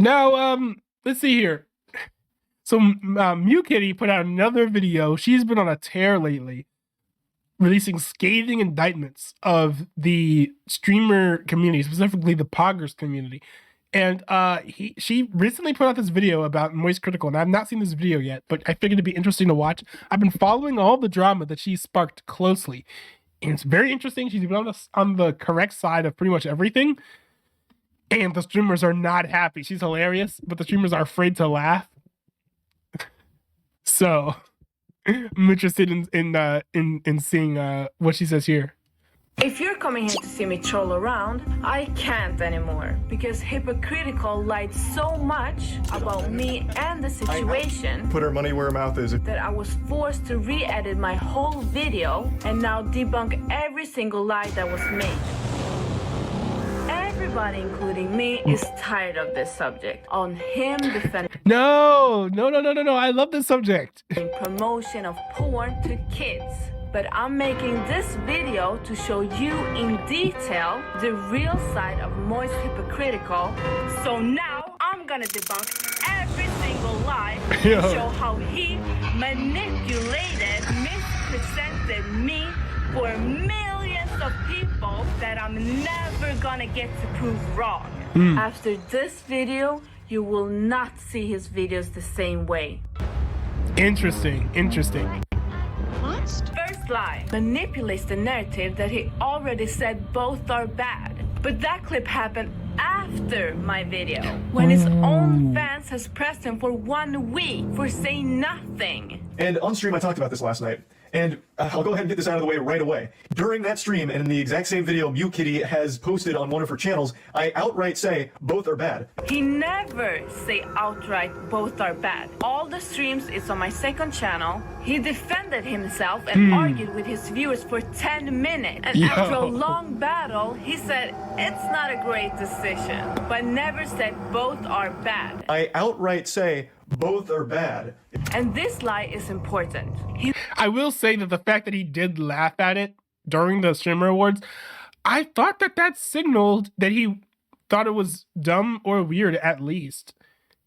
Now, let's see here. So, Mukitty put out another video. She's been on a tear lately, releasing scathing indictments of the streamer community, specifically the Poggers community. And she recently put out this video about Moist Critical, and I've not seen this video yet, but I figured it'd be interesting to watch. I've been following all the drama that she sparked closely, and it's very interesting. She's been on the correct side of pretty much everything, and the streamers are not happy. She's hilarious, but the streamers are afraid to laugh. So I'm interested in seeing what she says here. If you're coming here to see me troll around, I can't anymore because Hypocritical lied so much about me and the situation. Put her money where her mouth is. That I was forced to re-edit my whole video and now debunk every single lie that was made. Everybody, including me, is tired of this subject. On him defending No, I love this subject. promotion of porn to kids. But I'm making this video to show you in detail the real side of Moist Hypocritical. So now I'm gonna debunk every single lie and show how he manipulated, mispresented me for millions of people that I'm never gonna get to prove wrong. After this video, you will not see his videos the same way. Interesting. First lie manipulates the narrative that he already said both are bad. But that clip happened after my video, when his own fans has pressed him for 1 week for saying nothing. And on stream, I talked about this last night. And I'll go ahead and get this out of the way right away. During that stream, and in the exact same video Mukitty has posted on one of her channels, I outright say both are bad. He never say outright both are bad. All the streams is on my second channel. He defended himself and argued with his viewers for 10 minutes. And after a long battle, he said it's not a great decision, but never said both are bad. I outright say both are bad. And this lie is important. I will say that the fact that he did laugh at it during the streamer awards, I thought that signaled that he thought it was dumb or weird at least.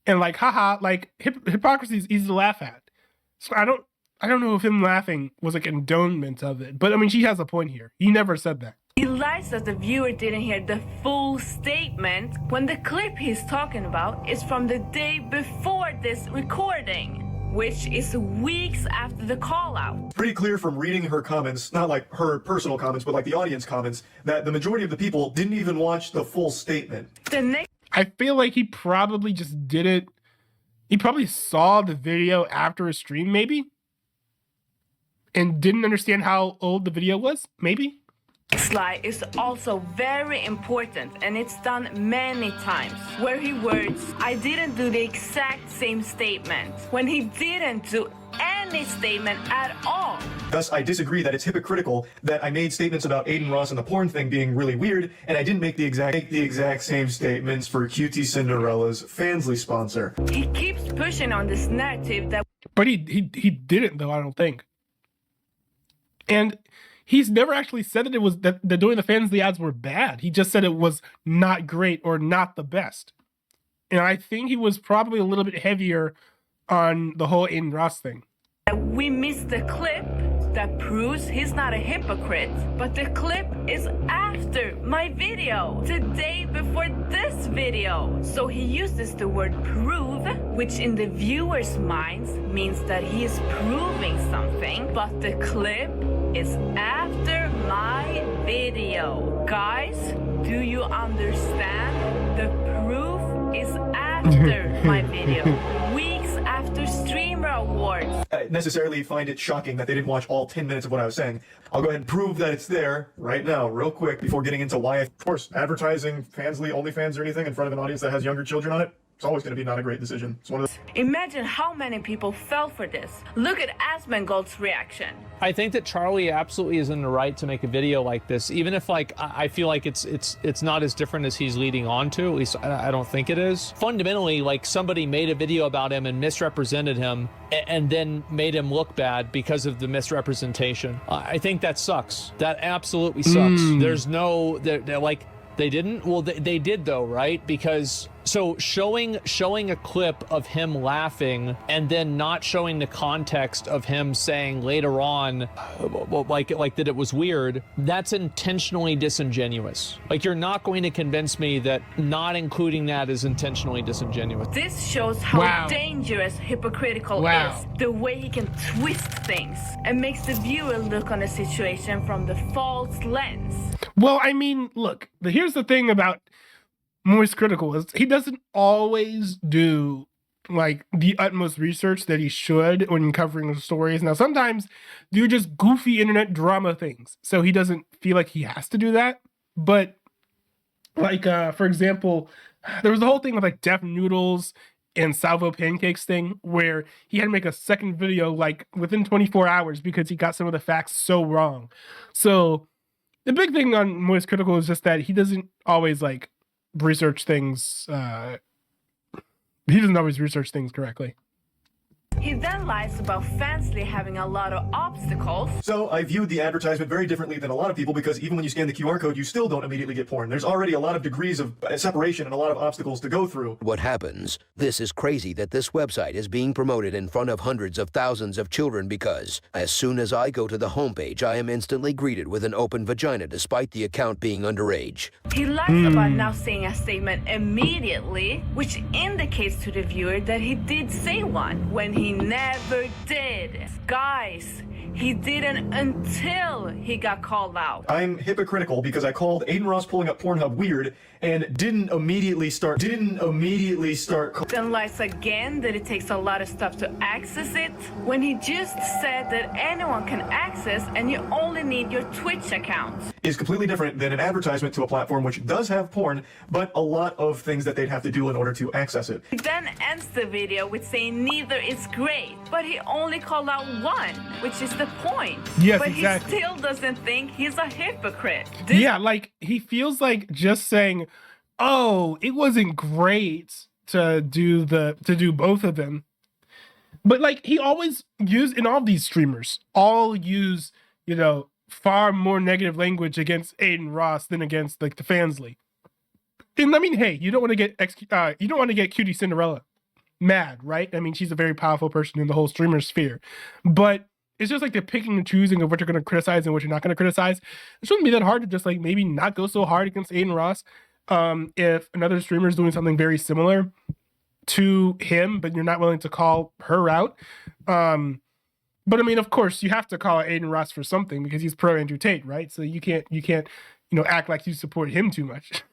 And like, haha, like hypocrisy is easy to laugh at. So I don't know if him laughing was like endowment of it, but I mean, she has a point here. He never said that. He lies that the viewer didn't hear the full statement when the clip he's talking about is from the day before this recording, which is weeks after the call out. Pretty clear from reading her comments, not like her personal comments, but like the audience comments, that the majority of the people didn't even watch the full statement. I feel like he probably just did it. He probably saw the video after a stream, maybe, and didn't understand how old the video was, maybe. This lie is also very important, and it's done many times, where he words, I didn't do the exact same statement, when he didn't do any statement at all. Thus, I disagree that it's hypocritical that I made statements about Aiden Ross and the porn thing being really weird, and I didn't make the exact same statements for Cutie Cinderella's Fansly sponsor. He keeps pushing on this narrative that... But he didn't, though, I don't think. And he's never actually said that it was that doing the Fansly ads were bad. He just said it was not great or not the best. And I think he was probably a little bit heavier on the whole Aiden Ross thing. We missed the clip that proves he's not a hypocrite, but the clip is after my video, the day before this video. So he uses the word prove, which in the viewer's minds means that he is proving something, but the clip is after my video. Guys, do you understand? The proof is after my video, weeks after streamer awards. I necessarily find it shocking that they didn't watch all 10 minutes of what I was saying. I'll go ahead and prove that it's there right now, real quick, before getting into why. Of course, advertising Fansly, OnlyFans, or anything in front of an audience that has younger children on it, it's always going to be not a great decision. It's one of the... Imagine how many people fell for this. Look at Asmongold's reaction. I think that Charlie absolutely is in the right to make a video like this, even if like I feel like it's not as different as he's leading on to. At least I don't think it is. Fundamentally, like somebody made a video about him and misrepresented him, and then made him look bad because of the misrepresentation. I think that sucks. That absolutely sucks. There's no like. They didn't? Well, they did though, right? Because so showing a clip of him laughing and then not showing the context of him saying later on, like that it was weird, that's intentionally disingenuous. Like, you're not going to convince me that not including that is intentionally disingenuous. This shows how Wow. dangerous hypocritical Wow. is. The way he can twist things and makes the viewer look on a situation from the false lens. Well, I mean, look, here's the thing about Moist Critical is he doesn't always do like the utmost research that he should when covering the stories. Now, sometimes do just goofy internet drama things, so he doesn't feel like he has to do that. But like, for example, there was the whole thing with like Deaf Noodles and Salvo Pancakes thing where he had to make a second video like within 24 hours because he got some of the facts so wrong. So the big thing on Moist Critical is just that he doesn't always like research things. He doesn't always research things correctly. He then lies about Fansly having a lot of obstacles. So I viewed the advertisement very differently than a lot of people because even when you scan the QR code, you still don't immediately get porn. There's already a lot of degrees of separation and a lot of obstacles to go through. What happens? This is crazy that this website is being promoted in front of hundreds of thousands of children because as soon as I go to the homepage, I am instantly greeted with an open vagina despite the account being underage. He lies about now saying a statement immediately, which indicates to the viewer that he did say one when he never did. Guys, he didn't until he got called out. I'm hypocritical because I called Aiden Ross pulling up Pornhub weird and didn't immediately start Then lies again that it takes a lot of stuff to access it, when he just said that anyone can access and you only need your Twitch account. is completely different than an advertisement to a platform which does have porn, but a lot of things that they'd have to do in order to access it. He then ends the video with saying neither is great, but he only called out one, which is the point. Yes, but exactly. he still doesn't think he's a hypocrite. Yeah, like he feels like just saying, "Oh, it wasn't great to do both of them," but like he always in all these streamers, all use far more negative language against Aiden Ross than against like the Fansly. And I mean, hey, you don't want to get Cutie Cinderella mad, right? I mean, she's a very powerful person in the whole streamer sphere, but it's just like the picking and choosing of what you're going to criticize and what you're not going to criticize. It shouldn't be that hard to just like maybe not go so hard against Aiden Ross if another streamer is doing something very similar to him, but you're not willing to call her out. But I mean, of course, you have to call Aiden Ross for something because he's pro Andrew Tate, right? So you can't act like you support him too much.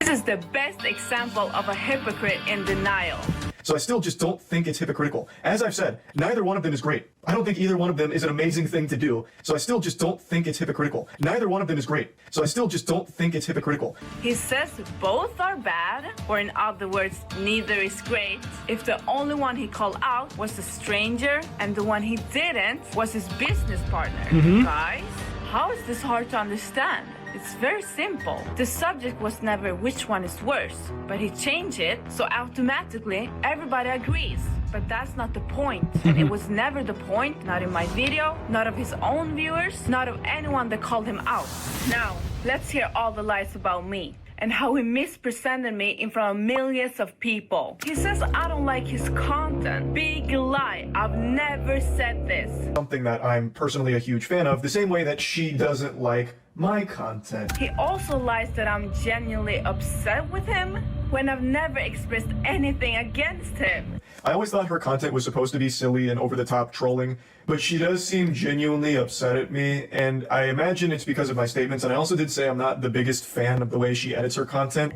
This is the best example of a hypocrite in denial. So I still just don't think it's hypocritical. As I've said, neither one of them is great. I don't think either one of them is an amazing thing to do. So I still just don't think it's hypocritical. Neither one of them is great. So I still just don't think it's hypocritical. He says both are bad, or in other words, neither is great, if the only one he called out was a stranger and the one he didn't was his business partner. Guys, how is this hard to understand? It's very simple. The subject was never which one is worse, but he changed it, so automatically everybody agrees. But that's not the point. And it was never the point, not in my video, not of his own viewers, not of anyone that called him out. Now, let's hear all the lies about me and how he mispresented me in front of millions of people. He says I don't like his content. Big lie. I've never said this. Something that I'm personally a huge fan of, the same way that she doesn't like my content. He also lies that I'm genuinely upset with him when I've never expressed anything against him. I always thought her content was supposed to be silly and over-the-top trolling, but she does seem genuinely upset at me, and I imagine it's because of my statements, and I also did say I'm not the biggest fan of the way she edits her content.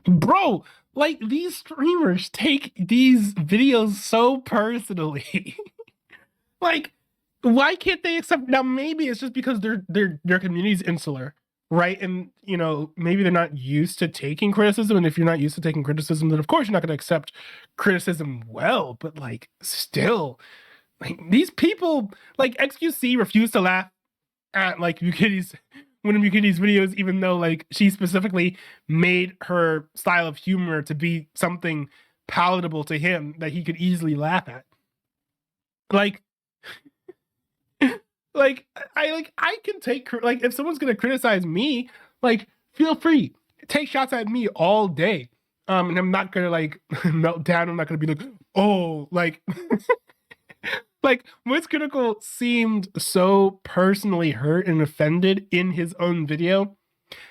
Bro, like these streamers take these videos so personally. Like, why can't they accept? Now maybe it's just because their community's insular, right? And maybe they're not used to taking criticism, and if you're not used to taking criticism, then of course you're not going to accept criticism well. But like, still, like these people, like XQC refused to laugh at like Mukitty's one of Mukitty's videos, even though like she specifically made her style of humor to be something palatable to him that he could easily laugh at. I can take, like, if someone's gonna criticize me, like, feel free. take shots at me all day. And I'm not gonna like melt down. I'm not gonna be like, oh, like, like What's Critical seemed so personally hurt and offended in his own video.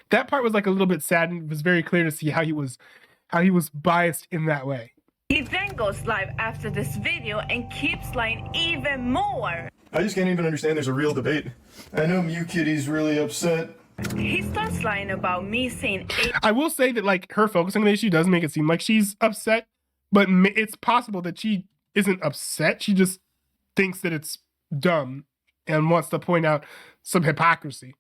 That part was like a little bit sad, and it was very clear to see how he was biased in that way. He then goes live after this video and keeps lying even more. I just can't even understand there's a real debate. I know Mukitty's really upset. He starts lying about me saying I will say that like her focusing on the issue does make it seem like she's upset, but it's possible that she isn't upset. She just thinks that it's dumb and wants to point out some hypocrisy.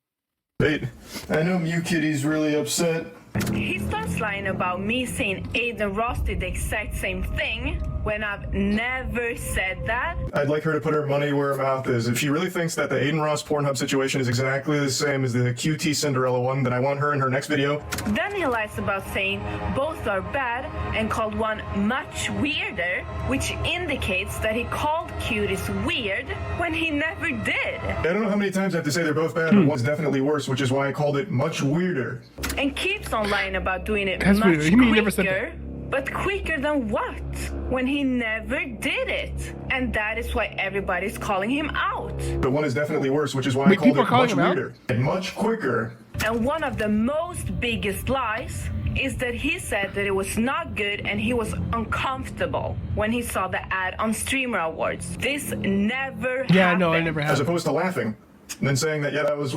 Wait, I know Mukitty's really upset. He starts lying about me saying Aiden Ross did the exact same thing when I've never said that. I'd like her to put her money where her mouth is. If she really thinks that the Aiden Ross Pornhub situation is exactly the same as the QT Cinderella one, then I want her in her next video. Then he lies about saying both are bad and called one much weirder, which indicates that he called Cuties weird when he never did. I don't know how many times I have to say they're both bad, but one's definitely worse, which is why I called it much weirder. And keeps on lying about doing it That's much weird. He never said quicker. But quicker than what? When he never did it. And that is why everybody's calling him out. But one is definitely worse, which is why I Wait, called people it are calling much him out? weirder and much quicker. And one of the most biggest lies is that he said that it was not good and he was uncomfortable when he saw the ad on Streamer Awards. This never happened. No, I never As have. opposed to laughing. And then saying that, yeah, that was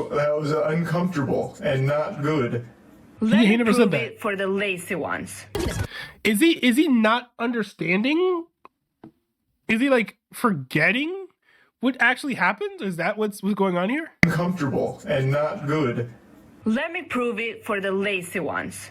uncomfortable and not good. Let He me never said prove that. it for the lazy ones. Is he not understanding? Is he like forgetting what actually happened? Is that what's going on here? Uncomfortable and not good. Let me prove it for the lazy ones.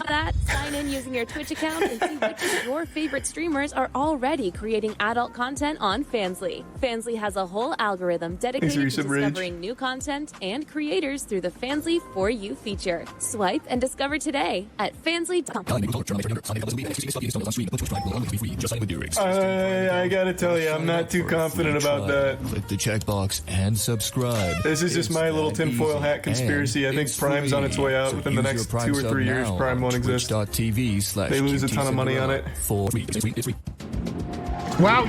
That, sign in using your Twitch account and see which of your favorite streamers are already creating adult content on Fansly. Fansly has a whole algorithm dedicated to discovering new content and creators through the Fansly For You feature. Swipe and discover today at fansly.com. I gotta tell you, I'm not too confident about that. Click the checkbox and subscribe. This is just my little tinfoil hat conspiracy. I think Prime's on its way out within the next 2 or 3 years. Prime won't exist. They lose a ton of money on it. Wow,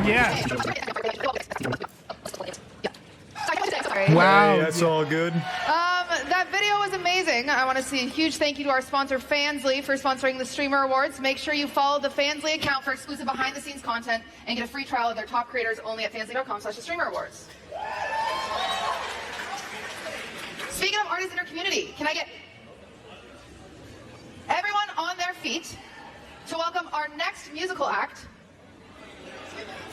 yeah. Wow. Hey, that's all good. That video was amazing. I want to say a huge thank you to our sponsor, Fansly, for sponsoring the Streamer Awards. Make sure you follow the Fansly account for exclusive behind-the-scenes content and get a free trial of their top creators only at fansly.com/thestreamerawards. Speaking of artists in our community, can I get everyone on their feet to welcome our next musical act?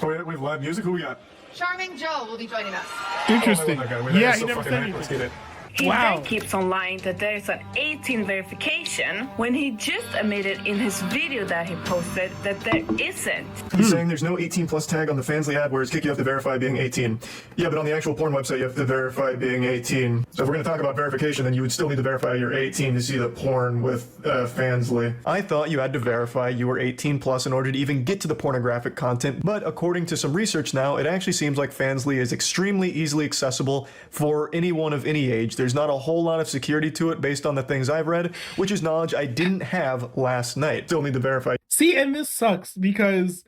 Oh, we have live music? Who we got? Charming Joe will be joining us. Interesting. Yeah, he so never fucking said hyped. Let's anything. get it. He Wow. then keeps on lying that there is an 18 verification when he just admitted in his video that he posted that there isn't. He's saying there's no 18 plus tag on the Fansly ad, whereas Kick you have to verify being 18. Yeah, but on the actual porn website, you have to verify being 18. So if we're going to talk about verification, then you would still need to verify you're 18 to see the porn with Fansly. I thought you had to verify you were 18 plus in order to even get to the pornographic content, but according to some research now, it actually seems like Fansly is extremely easily accessible for anyone of any age. There's not a whole lot of security to it based on the things I've read, which is knowledge I didn't have last night. Still need to verify. See, and this sucks because,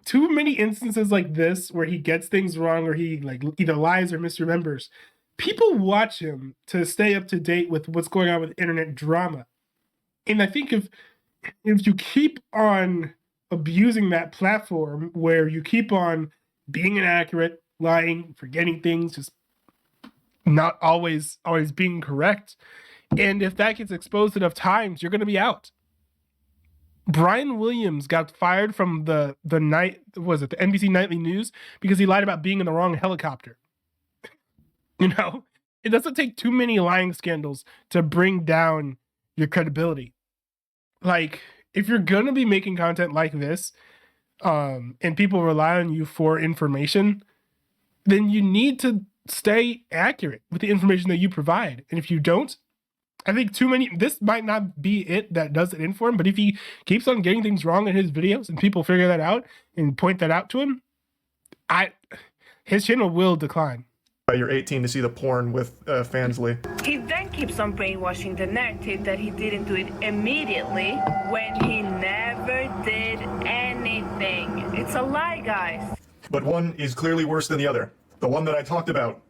too many instances like this where he gets things wrong or he like either lies or misremembers. People watch him to stay up to date with what's going on with internet drama. And I think if you keep on abusing that platform where you keep on being inaccurate, lying, forgetting things, just not always being correct, and if that gets exposed enough times, you're going to be out. Brian Williams got fired from the NBC Nightly News because he lied about being in the wrong helicopter. It doesn't take too many lying scandals to bring down your credibility. Like, if you're going to be making content like this, and people rely on you for information, then you need to stay accurate with the information that you provide. And if you don't, I think this might not be it that does it in for him, but if he keeps on getting things wrong in his videos and people figure that out and point that out to him, his channel will decline. You're 18 to see the porn with Fansly. He then keeps on brainwashing the narrative that he didn't do it immediately when he never did anything. It's a lie, guys. But one is clearly worse than the other. The one that I talked about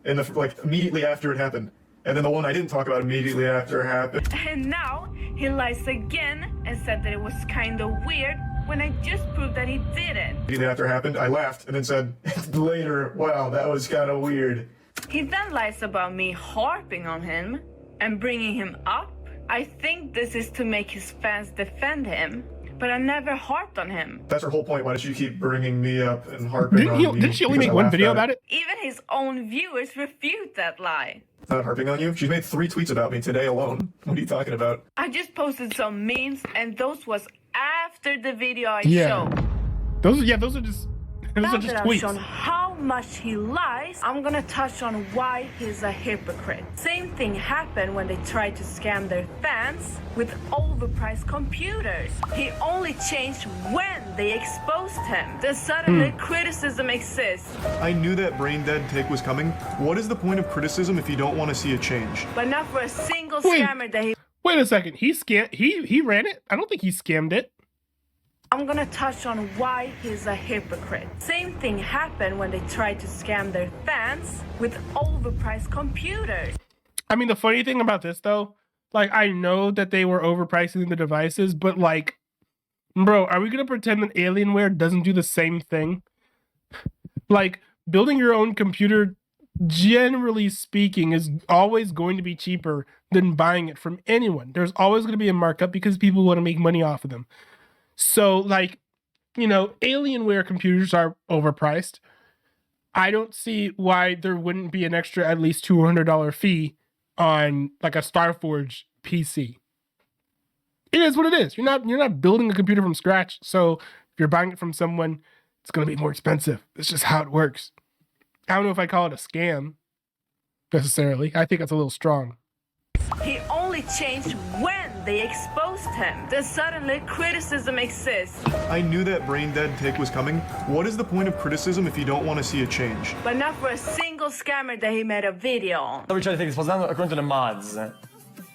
in the immediately after it happened, and then the one I didn't talk about immediately after it happened. And now he lies again and said that it was kind of weird when I just proved that he didn't. Immediately after it happened, I laughed and then said later, wow, that was kind of weird. He then lies about me harping on him and bringing him up. I think this is to make his fans defend him, but I never harped on him. That's her whole point. Why does she keep bringing me up and harping on me? Didn't she only make one video about it? Even his own viewers refute that lie. Not harping on you. She's made 3 tweets about me today alone. What are you talking about? I just posted some memes, and those was after the video I Yeah. showed. Those are just Now that I've tweets. shown how much he lies, I'm gonna touch on why he's a hypocrite. Same thing happened when they tried to scam their fans with overpriced computers. He only changed when they exposed him. Then suddenly criticism exists. I knew that brain dead take was coming. What is the point of criticism if you don't want to see a change? But not for a single Wait. scammer that he... Wait a second. He ran it? I don't think he scammed it. I'm gonna touch on why he's a hypocrite. Same thing happened when they tried to scam their fans with overpriced computers. I mean, the funny thing about this though, like I know that they were overpricing the devices, but like, bro, are we gonna pretend that Alienware doesn't do the same thing? Like, building your own computer, generally speaking, is always going to be cheaper than buying it from anyone. There's always going to be a markup because people want to make money off of them. So, like, you know, Alienware computers are overpriced. I don't see why there wouldn't be an extra at least $200 fee on like a Starforge PC. It is what it is. You're not building a computer from scratch. So if you're buying it from someone, it's going to be more expensive. It's just how it works. I don't know if I call it a scam necessarily. I think that's a little strong. He only changed when they exposed him. Then suddenly criticism exists. I knew that brain dead take was coming. What is the point of criticism if you don't want to see a change? But not for a single scammer that he made a video on. We tried to take this down according to the mods.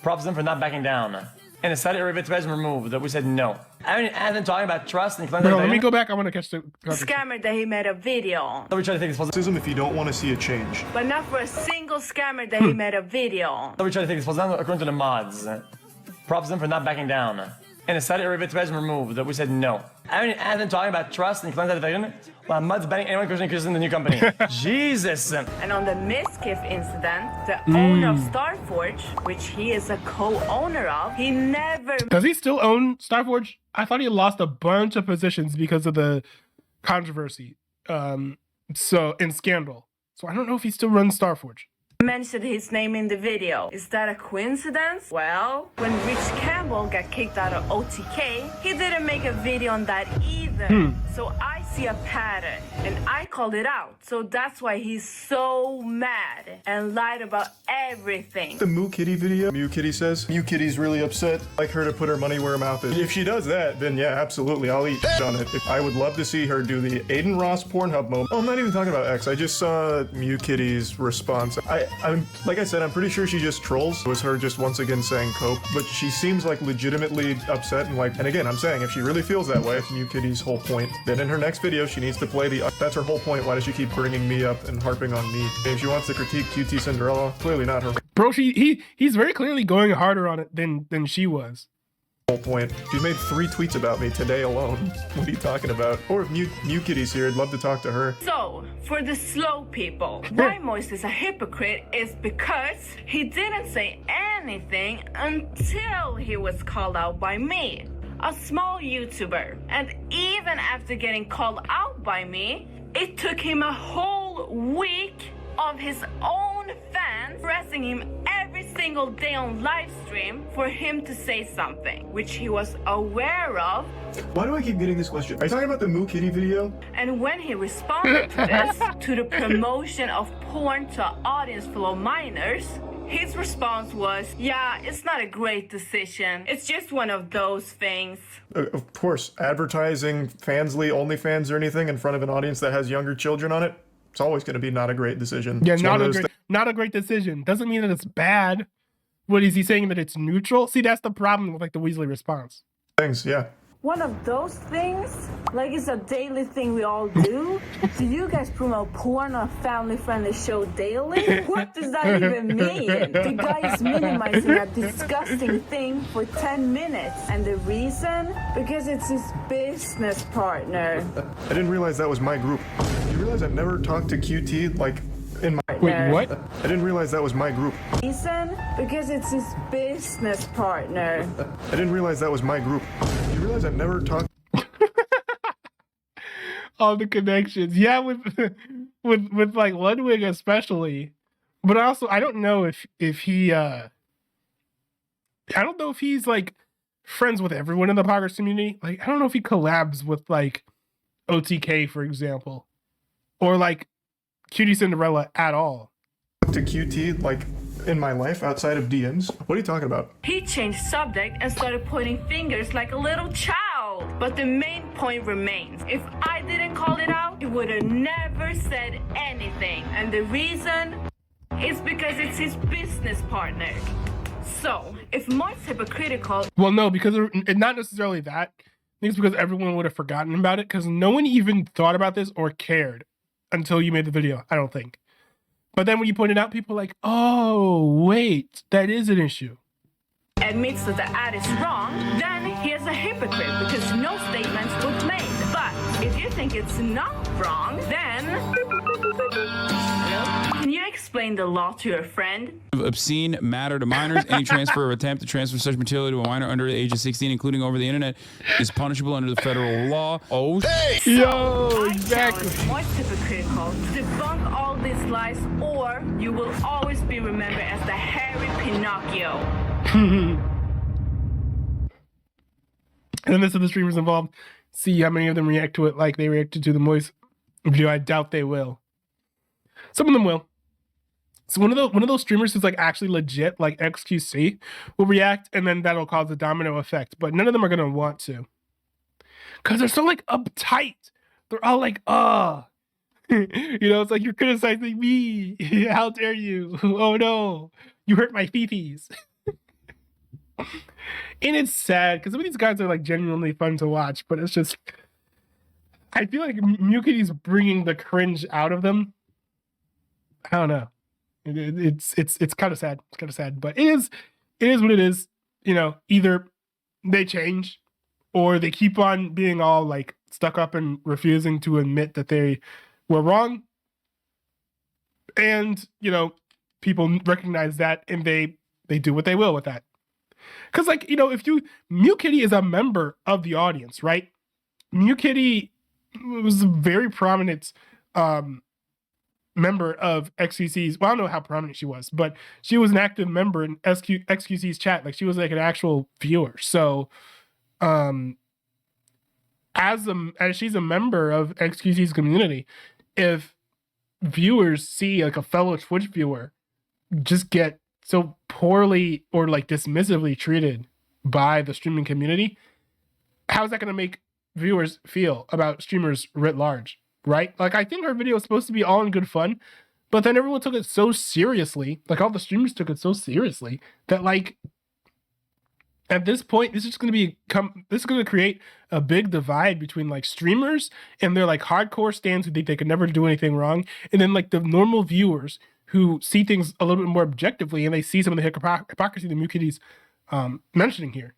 Props them for not backing down. And the Saudi Arabia has been removed. We said no. I mean, I've been talking about trust and Bro, let me go back. I want to catch the Scammer that he made a video on. We tried to take this Criticism if you don't want to see a change. But not for a single scammer that he made a video on. We tried to take this down according to the mods. Props them for not backing down. And the Saudi Arabia has been removed. We said no. I mean, I've been talking about trust and cleansing while mods banning anyone who's in the new company. Jesus. And on the Miskiff incident, the owner of Starforge, which he is a co-owner of, he never... Does he still own Starforge? I thought he lost a bunch of positions because of the controversy, and scandal. So I don't know if he still runs Starforge. mentioned his name in the video. Is that a coincidence? Well, when Rich Campbell got kicked out of OTK, he didn't make a video on that either. So I see a pattern, and I called it out. So that's why he's so mad and lied about everything. The Mukitty video, Mukitty says, Mukitty's really upset. I'd like her to put her money where her mouth is. If she does that, then yeah, absolutely, I'll eat on it. I would love to see her do the Aiden Ross Pornhub moment. Oh, I'm not even talking about X. I just saw Mukitty's response. I'm like I said, I'm pretty sure she just trolls. It was her just once again saying cope, but she seems like legitimately upset and again, I'm saying if she really feels that way, it's Mukitty's whole point, then in her next video, she needs to play that's her whole point. Why does she keep bringing me up and harping on me? If she wants to critique QT Cinderella, clearly not her Bro, he's very clearly going harder on it than she was. whole point. She's made 3 tweets about me today alone. What are you talking about? Or if Mukitty's here, I'd love to talk to her. So, for the slow people, why Moist is a hypocrite is because he didn't say anything until he was called out by me, a small YouTuber. And even after getting called out by me, it took him a whole week of his own fans pressing him every single day on live stream for him to say something, which he was aware of. Why do I keep getting this question? Are you talking about the Mukitty video? And when he responded to this, to the promotion of porn to an audience full of minors, his response was, yeah, it's not a great decision. It's just one of those things. Of course, advertising Fansly, OnlyFans or anything in front of an audience that has younger children on it? It's always going to be not a great decision. Yeah, It's not a great decision. Doesn't mean that it's bad. What is he saying, that it's neutral? See, that's the problem with like the Weasley response. things, yeah. One of those things? Like it's a daily thing we all do? Do you guys promote porn on a family-friendly show daily? What does that even mean? The guy is minimizing a disgusting thing for 10 minutes. And the reason? Because it's his business partner. I didn't realize that was my group. You realize I've never talked to QT, like, in my... Wait, what? I didn't realize that was my group. Reason? Because it's his business partner. I didn't realize that was my group. You realize I've never talked... All the connections. Yeah, with like Ludwig especially. But also, I don't know if he I don't know if he's like friends with everyone in the Poggers community. Like, I don't know if he collabs with like OTK, for example, or like Cutie Cinderella at all. to QT, like, in my life outside of DMs? What are you talking about? He changed subject and started pointing fingers like a little child. But the main point remains. If I didn't call it out, he would have never said anything. And the reason is because it's his business partner. So, if Mark's hypocritical... Well, no, because not necessarily that. I think it's because everyone would have forgotten about it, because no one even thought about this or cared until you made the video, I don't think. But then when you pointed out, people were like, oh, wait, that is an issue. Admits that the ad is wrong, then he is a hypocrite because no statements was made. But if you think it's not wrong, then... Can you explain the law to your friend? Obscene matter to minors. Any transfer or attempt to transfer such material to a minor under the age of 16, including over the internet, is punishable under the federal law. Oh, hey! Yo, exactly. What's hypocritical? Debunk all these lies, or you will always be remembered as the hairy Pinocchio. And then this is the streamers involved. See how many of them react to it like they reacted to the Moist video. I doubt they will. Some of them will. So one of those streamers who's like actually legit, like XQC, will react, and then that'll cause a domino effect. But none of them are gonna want to, because they're so like uptight. They're all like, you know, it's like, you're criticizing me. How dare you? Oh no, you hurt my fifis. And it's sad because some of these guys are like genuinely fun to watch, but it's just, I feel like Mukitty's bringing the cringe out of them. I don't know. It's kind of sad. It's kind of sad, but it is what it is. You know, either they change or they keep on being all like stuck up and refusing to admit that they were wrong. And, you know, people recognize that and they do what they will with that. Because, like, you know, Mukitty is a member of the audience, right? Mukitty was a very prominent member of XQC's. Well, I don't know how prominent she was, but she was an active member in XQC's chat. Like, she was like an actual viewer. So, as she's a member of XQC's community, if viewers see like a fellow Twitch viewer just get so poorly or like dismissively treated by the streaming community, how is that going to make viewers feel about streamers writ large, right? Like, I think our video was supposed to be all in good fun, but then everyone took it so seriously, like all the streamers took it so seriously, that like at this point, this is going to create a big divide between like streamers and their like hardcore stans who think they could never do anything wrong, and then like the normal viewers who see things a little bit more objectively, and they see some of the hypocrisy that Mukitty's mentioning here.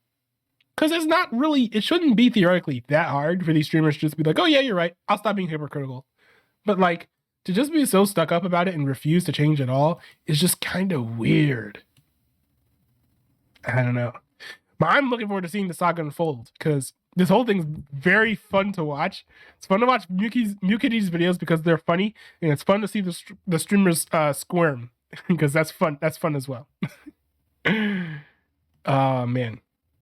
Because it's not really, it shouldn't be theoretically that hard for these streamers to just be like, oh yeah, you're right, I'll stop being hypocritical. But like, to just be so stuck up about it and refuse to change at all is just kind of weird. I don't know. But I'm looking forward to seeing the saga unfold, because this whole thing's very fun to watch. It's fun to watch Mukitty's videos because they're funny, and it's fun to see the streamers squirm, because that's fun. That's fun as well. Oh man.